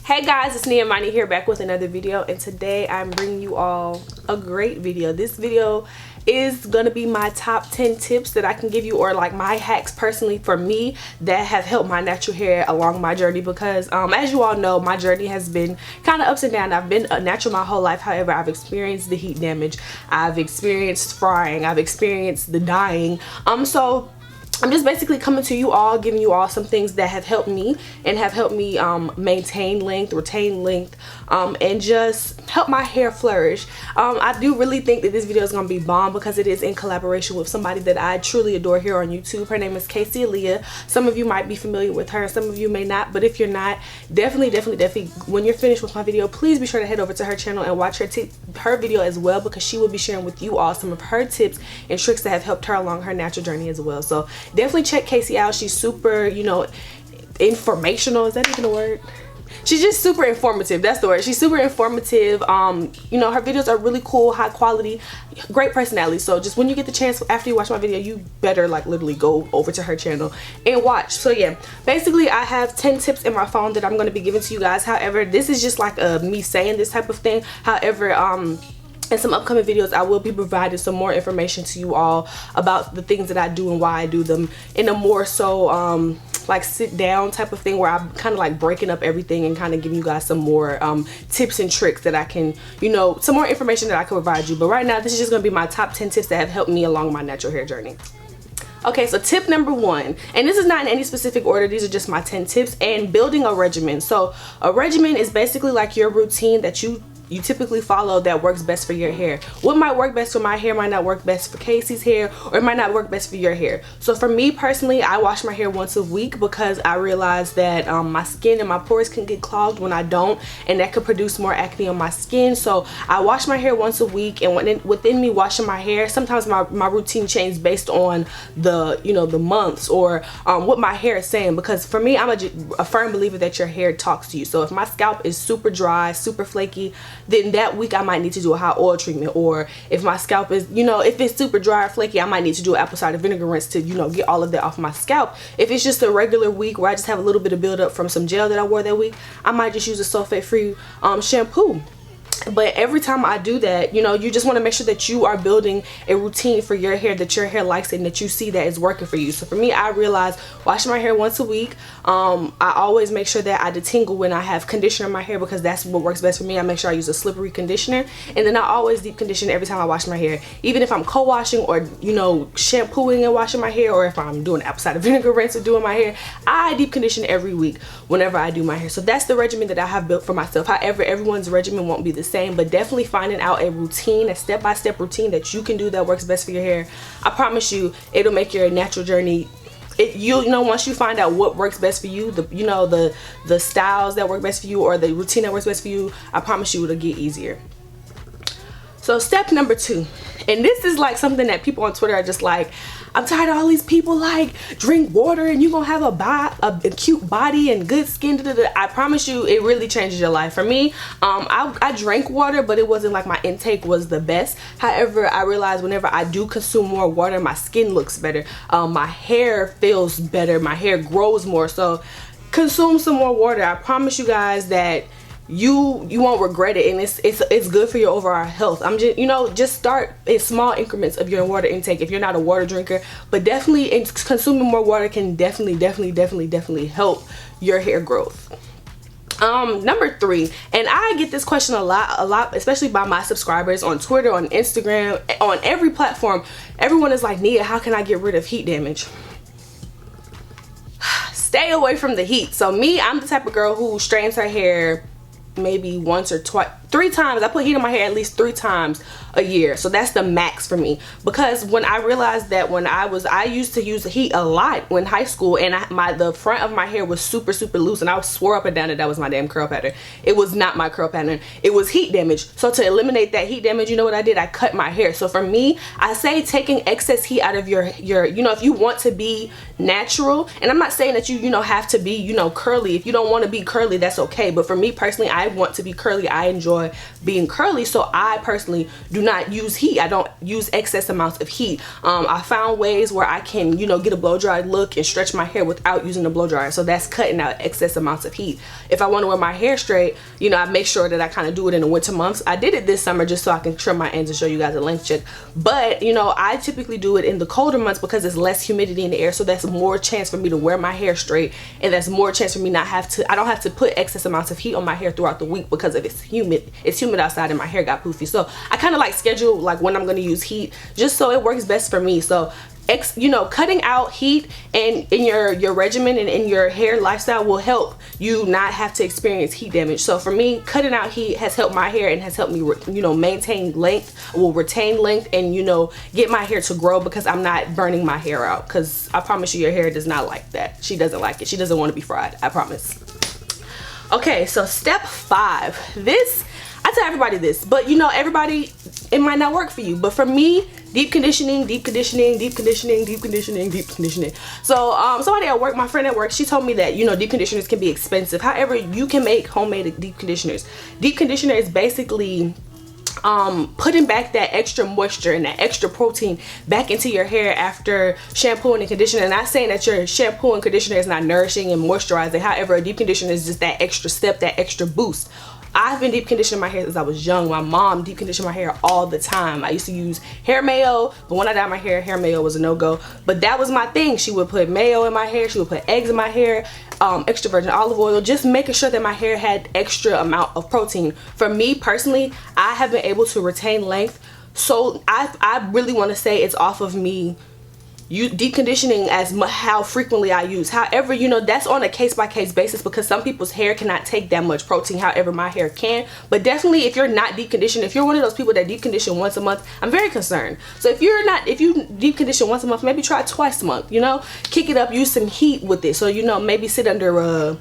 Hey guys, it's Niabiafoefia here, back with another video, and today I'm bringing you all a great video. This video is gonna be my top 10 tips that I can give you, or like my hacks personally for me that have helped my natural hair along my journey, because as you all know, my journey has been kind of ups and downs. I've been a natural my whole life. However, I've experienced the heat damage, I've experienced frying, I've experienced the dyeing. So I'm just basically coming to you all, giving you all some things that have helped me and have helped me maintain length, retain length, and just help my hair flourish. I do really think that this video is going to be bomb because it is in collaboration with somebody that I truly adore here on YouTube. Her name is Kaice, Alea. Some of you might be familiar with her, some of you may not, but if you're not, definitely when you're finished with my video, please be sure to head over to her channel and watch her video as well, because she will be sharing with you all some of her tips and tricks that have helped her along her natural journey as well. So definitely check Kaice out. She's super, informational. Is that even a word? She's just super informative. That's the word. She's super informative. Her videos are really cool, high quality, great personality. So just when you get the chance after you watch my video, you better like literally go over to her channel and watch. So yeah, basically I have 10 tips in my phone that I'm going to be giving to you guys. However, this is just like me saying this type of thing. However, in some upcoming videos, I will be providing some more information to you all about the things that I do and why I do them in a more so like sit down type of thing, where I'm kind of like breaking up everything and kind of giving you guys some more tips and tricks that I can, some more information that I can provide you. But right now, this is just going to be my top 10 tips that have helped me along my natural hair journey. Okay, so tip number 1, and this is not in any specific order, these are just my 10 tips, and building a regimen. So a regimen is basically like your routine that you typically follow that works best for your hair. What might work best for my hair might not work best for Kaice's hair, or it might not work best for your hair. So for me personally, I wash my hair once a week because I realize that my skin and my pores can get clogged when I don't, and that could produce more acne on my skin. So I wash my hair once a week, and within me washing my hair, sometimes my routine changes based on the the months or what my hair is saying, because for me, I'm a firm believer that your hair talks to you. So if my scalp is super dry, super flaky, then that week I might need to do a hot oil treatment. Or if my scalp is, if it's super dry or flaky, I might need to do an apple cider vinegar rinse to, get all of that off my scalp. If it's just a regular week where I just have a little bit of buildup from some gel that I wore that week, I might just use a sulfate-free shampoo. But every time I do that, you just want to make sure that you are building a routine for your hair, that your hair likes it, and that you see that is working for you. So for me, I realize washing my hair once a week, I always make sure that I detangle when I have conditioner in my hair, because that's what works best for me. I make sure I use a slippery conditioner, and then I always deep condition every time I wash my hair. Even if I'm co-washing or, shampooing and washing my hair, or if I'm doing apple cider vinegar rinse or doing my hair, I deep condition every week whenever I do my hair. So that's the regimen that I have built for myself. However, everyone's regimen won't be the same, but definitely finding out a routine, a step-by-step routine that you can do that works best for your hair. I promise you, it'll make your natural journey. Once you find out what works best for you, the styles that work best for you, or the routine that works best for you, I promise you it'll get easier. So step number 2, and this is like something that people on Twitter are just like, I'm tired of all these people like drink water and you're gonna have a cute body and good skin. I promise you, it really changes your life. For me, I drank water, but it wasn't like my intake was the best. However, I realized whenever I do consume more water, my skin looks better, my hair feels better, my hair grows more. So consume some more water. I promise you guys that you won't regret it, and it's good for your overall health. I'm just just start in small increments of your water intake if you're not a water drinker, but definitely consuming more water can definitely help your hair growth. Number 3, and I get this question a lot, especially by my subscribers on Twitter, on Instagram, on every platform. Everyone is like, Nia, how can I get rid of heat damage? Stay away from the heat. So me, I'm the type of girl who straightens her hair maybe once or twice, 3 times. I put heat in my hair at least 3 times a year. So that's the max for me, because when I realized that when I used to use the heat a lot in high school, and the front of my hair was super loose, and I swore up and down that was my damn curl pattern. It was not my curl pattern, it was heat damage. So to eliminate that heat damage, you know what I did? I cut my hair. So for me, I say taking excess heat out of your if you want to be natural, and I'm not saying that you have to be curly. If you don't want to be curly, that's okay. But for me personally, I want to be curly. I enjoy enjoy being curly. So I personally do not use heat. I don't use excess amounts of heat. I found ways where I can, you know, get a blow dry look and stretch my hair without using the blow dryer. So that's cutting out excess amounts of heat. If I want to wear my hair straight, you know, I make sure that I kind of do it in the winter months. I did it this summer just so I can trim my ends and show you guys a length check. But, you know, I typically do it in the colder months because it's less humidity in the air. So that's more chance for me to wear my hair straight, and that's more chance for me not have to, I don't have to put excess amounts of heat on my hair throughout the week because if it's humid outside and my hair got poofy. So I kind of like schedule like when I'm going to use heat just so it works best for me. So you know, cutting out heat and in your regimen and in your hair lifestyle will help you not have to experience heat damage. So for me, cutting out heat has helped my hair and has helped me, you know, maintain length, will retain length, and, you know, get my hair to grow because I'm not burning my hair out. Because I promise you, your hair does not like that. She doesn't like it. She doesn't want to be fried. I promise. Okay, so step 5. This, I tell everybody this, but you know, everybody, it might not work for you. But for me, deep conditioning, deep conditioning, deep conditioning, deep conditioning, deep conditioning. So somebody at work, my friend at work, she told me that, you know, deep conditioners can be expensive. However, you can make homemade deep conditioners. Deep conditioner is basically putting back that extra moisture and that extra protein back into your hair after shampooing and conditioning. Not saying that your shampoo and conditioner is not nourishing and moisturizing. However, a deep conditioner is just that extra step, that extra boost. I've been deep conditioning my hair since I was young. My mom deep conditioned my hair all the time. I used to use hair mayo, but when I dyed my hair mayo was a no-go. But that was my thing. She would put mayo in my hair. She would put eggs in my hair, extra virgin olive oil, just making sure that my hair had extra amount of protein. For me personally, I have been able to retain length. So I really want to say it's off of me deep conditioning as how frequently I use. However, you know, that's on a case-by-case basis because some people's hair cannot take that much protein. However, my hair can. But definitely, if you're not deep conditioned, if you're one of those people that deep condition once a month, I'm very concerned. So if you deep condition once a month, maybe try twice a month, you know, kick it up, use some heat with it. So, you know, maybe sit under a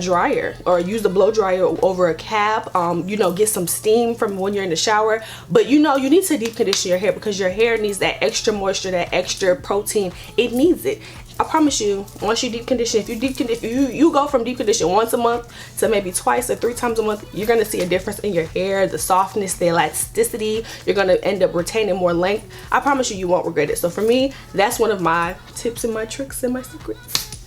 dryer or use the blow dryer over a cap, you know, get some steam from when you're in the shower. But you know, you need to deep condition your hair because your hair needs that extra moisture, that extra protein. It needs it. I promise you, once you deep condition, if you go from deep condition once a month to maybe twice or 3 times a month, you're gonna see a difference in your hair, the softness, the elasticity. You're gonna end up retaining more length. I promise you, you won't regret it. So for me, that's one of my tips and my tricks and my secrets.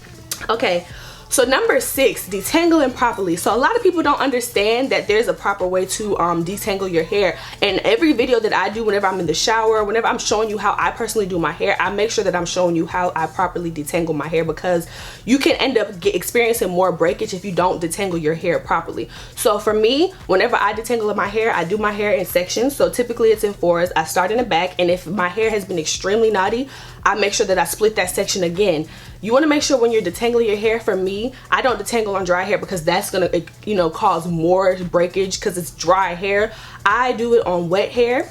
Okay. So number 6, detangling properly. So a lot of people don't understand that there's a proper way to detangle your hair. And every video that I do, whenever I'm in the shower, whenever I'm showing you how I personally do my hair, I make sure that I'm showing you how I properly detangle my hair because you can end up experiencing more breakage if you don't detangle your hair properly. So for me, whenever I detangle my hair, I do my hair in sections. So typically it's in 4s. I start in the back, and if my hair has been extremely knotty, I make sure that I split that section again. You want to make sure when you're detangling your hair, for me, I don't detangle on dry hair because that's going to, you know, cause more breakage because it's dry hair. I do it on wet hair,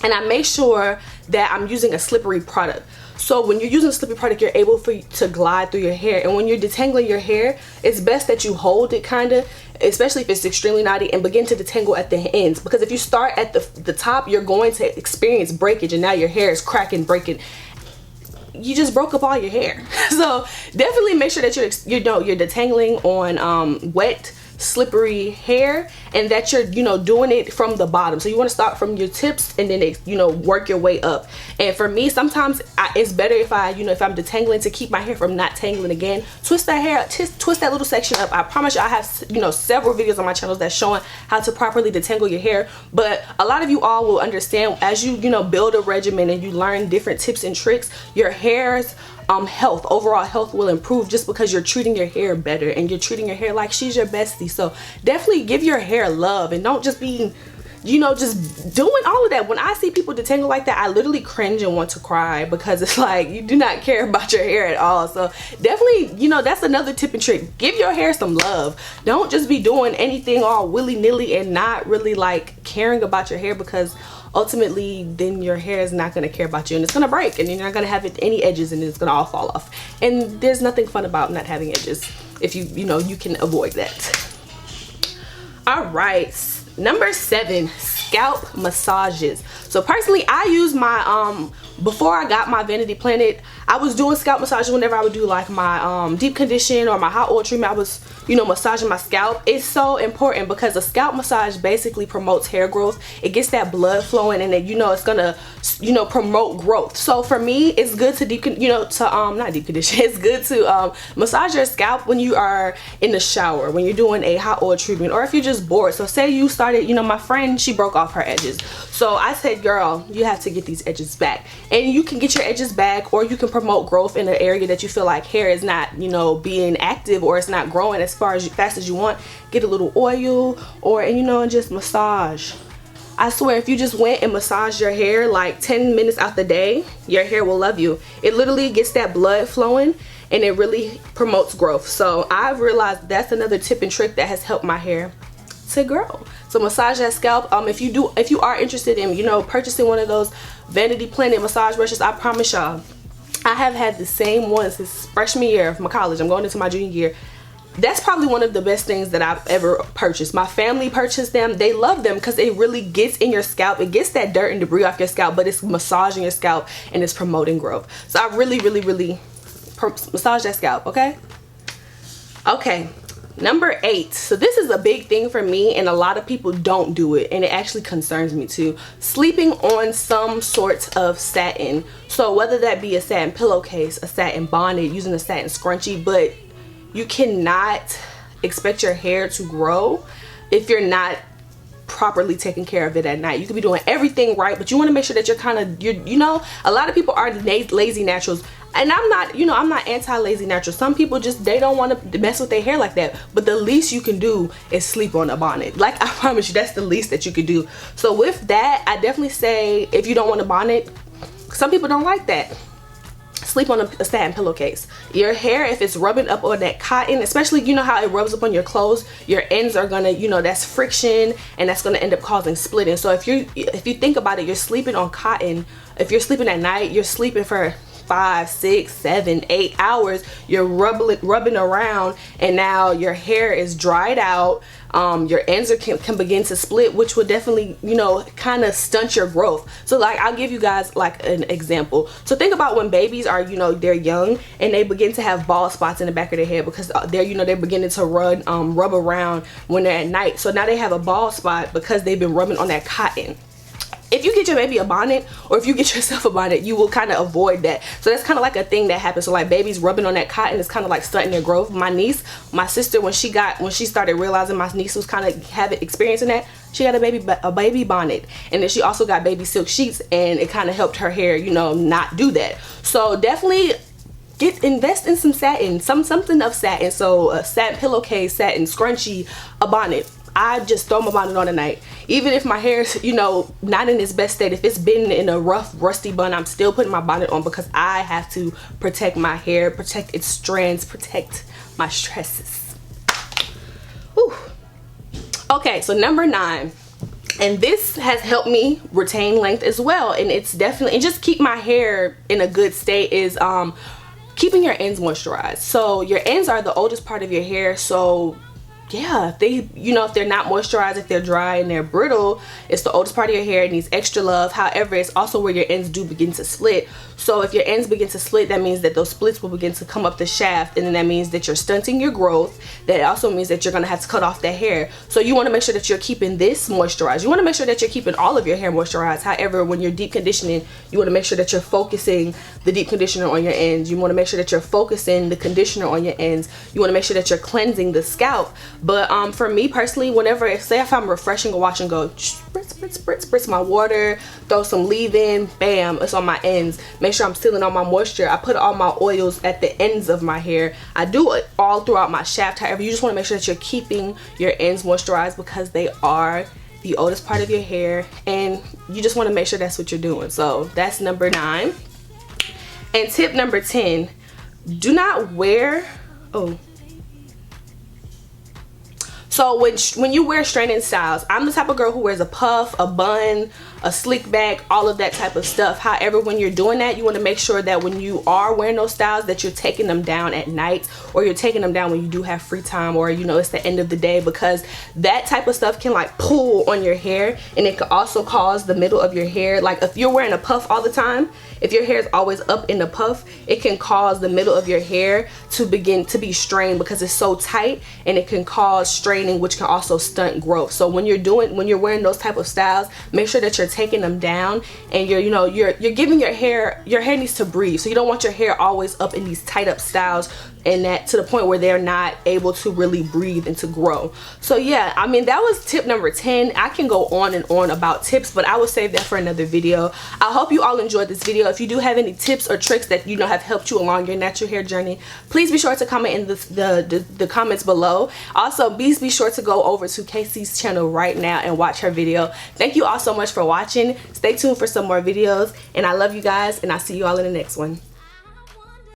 and I make sure that I'm using a slippery product. So when you're using a slippery product, you're able to glide through your hair. And when you're detangling your hair, it's best that you hold it kind of, especially if it's extremely knotty, and begin to detangle at the ends. Because if you start at the top, you're going to experience breakage, and now your hair is cracking, breaking. You just broke up all your hair. So definitely make sure that you're detangling on wet, slippery hair, and that you're, you know, doing it from the bottom. So you want to start from your tips and then, you know, work your way up. And for me, sometimes it's better if if I'm detangling, to keep my hair from not tangling again, twist that hair, twist that little section up. I promise you, I have, you know, several videos on my channel that's showing how to properly detangle your hair. But a lot of you all will understand as you build a regimen and you learn different tips and tricks, your hair's overall health will improve just because you're treating your hair better and you're treating your hair like she's your bestie. So definitely give your hair love and don't just be, you know, just doing all of that. When I see people detangle like that, I literally cringe and want to cry because it's like you do not care about your hair at all. So definitely, you know, that's another tip and trick. Give your hair some love. Don't just be doing anything all willy-nilly and not really like caring about your hair, because ultimately then your hair is not going to care about you and it's going to break and you're not going to have any edges and it's going to all fall off. And there's nothing fun about not having edges if you can avoid that. All right, number 7, scalp massages. So personally, I use my before I got my Vanity Planet, I was doing scalp massages whenever I would do like my deep condition or my hot oil treatment. I was, you know, massaging my scalp. It's so important because a scalp massage basically promotes hair growth. It gets that blood flowing, and then, you know, it's gonna, you know, promote growth. So for me, it's good to not deep condition. It's good to massage your scalp when you are in the shower, when you're doing a hot oil treatment, or if you're just bored. So say you started, you know, my friend, she broke off her edges. So I said, girl, you have to get these edges back. And you can get your edges back, or you can promote growth in an area that you feel like hair is not, you know, being active, or it's not growing as fast as you want. Get a little oil, or, and you know, and just massage. I swear, if you just went and massaged your hair like 10 minutes out the day, your hair will love you. It literally gets that blood flowing, and it really promotes growth. So I've realized that's another tip and trick that has helped my hair to grow. So massage that scalp. If you are interested in, you know, purchasing one of those Vanity Planet massage brushes, I promise y'all, I have had the same one since freshman year of my college. I'm going into my junior year. That's probably one of the best things that I've ever purchased. My family purchased them. They love them because it really gets in your scalp. It gets that dirt and debris off your scalp, but it's massaging your scalp and it's promoting growth. So I really massage that scalp, okay? Okay, number 8. So this is a big thing for me, and a lot of people don't do it, and it actually concerns me too. Sleeping on some sort of satin. So whether that be a satin pillowcase, a satin bonnet, using a satin scrunchie, but you cannot expect your hair to grow if you're not properly taking care of it at night. You could be doing everything right, but you want to make sure that you know, a lot of people are lazy naturals, and I'm not, you know, I'm not anti-lazy natural. Some people just, they don't want to mess with their hair like that, but the least you can do is sleep on a bonnet. Like, I promise you, that's the least that you could do. So with that, I definitely say, if you don't want a bonnet, some people don't like that, sleep on a satin pillowcase. Your hair, if it's rubbing up on that cotton, especially, you know how it rubs up on your clothes, your ends are gonna, you know, that's friction, and that's gonna end up causing splitting. So if you think about it, you're sleeping on cotton. If you're sleeping at night, you're sleeping for 5, 6, 7, 8 hours. You're rubbing around, and now your hair is dried out. Your ends can begin to split, which would definitely, you know, kind of stunt your growth. So like, I'll give you guys like an example. So think about when babies are, you know, they're young and they begin to have bald spots in the back of their head because they're, you know, they're beginning to rub around when they're at night. So now they have a bald spot because they've been rubbing on that cotton. If you get your baby a bonnet, or if you get yourself a bonnet, you will kind of avoid that. So that's kind of like a thing that happens. So like, babies rubbing on that cotton is kind of like stunting their growth. My niece, my sister, when she started realizing my niece was kind of experiencing that, she got a baby bonnet, and then she also got baby silk sheets, and it kind of helped her hair, you know, not do that. So definitely invest in some satin, something of satin. So a satin pillowcase, satin scrunchie, a bonnet. I just throw my bonnet on at night. Even if my hair's, you know, not in its best state, if it's been in a rough, rusty bun, I'm still putting my bonnet on because I have to protect my hair, protect its strands, protect my stresses. Whew. Okay, so number 9. And this has helped me retain length as well. And it's definitely, and just keep my hair in a good state, is keeping your ends moisturized. So your ends are the oldest part of your hair. So yeah, they, you know, if they're not moisturized, if they're dry and they're brittle, it's the oldest part of your hair. It needs extra love. However, it's also where your ends do begin to split. So if your ends begin to split, that means that those splits will begin to come up the shaft, and then that means that you're stunting your growth. That also means that you're going to have to cut off that hair. So you want to make sure that you're keeping this moisturized. You want to make sure that you're keeping all of your hair moisturized. However, when you're deep conditioning, you want to make sure that you're focusing the deep conditioner on your ends. You want to make sure that you're focusing the conditioner on your ends. You want to make sure that you're cleansing the scalp. But for me personally, whenever, say if I'm refreshing a wash and go, spritz, spritz, spritz, spritz my water, throw some leave-in, bam, it's on my ends. Make sure I'm sealing all my moisture. I put all my oils at the ends of my hair. I do it all throughout my shaft. However, you just want to make sure that you're keeping your ends moisturized because they are the oldest part of your hair, and you just want to make sure that's what you're doing. So that's number 9. And tip number 10, do not wear, so when you wear straightening styles, I'm the type of girl who wears a puff, a bun, a slick back, all of that type of stuff. However, when you're doing that, you want to make sure that when you are wearing those styles that you're taking them down at night, or you're taking them down when you do have free time, or you know it's the end of the day, because that type of stuff can like pull on your hair, and it could also cause the middle of your hair, like if you're wearing a puff all the time, if your hair is always up in the puff, it can cause the middle of your hair to begin to be strained because it's so tight, and it can cause straining, which can also stunt growth. So when you're wearing those type of styles, make sure that you're taking them down, and you're giving your hair needs to breathe. So you don't want your hair always up in these tight up styles, and that to the point where they're not able to really breathe and to grow. So yeah, I mean, that was tip number 10. I can go on and on about tips, but I will save that for another video. I hope you all enjoyed this video. If you do have any tips or tricks that you know have helped you along your natural hair journey, please be sure to comment in the comments below. Also, please be sure to go over to Kaice's channel right now and watch her video. Thank you all so much for watching. Stay tuned for some more videos, and I love you guys, and I'll see you all in the next one.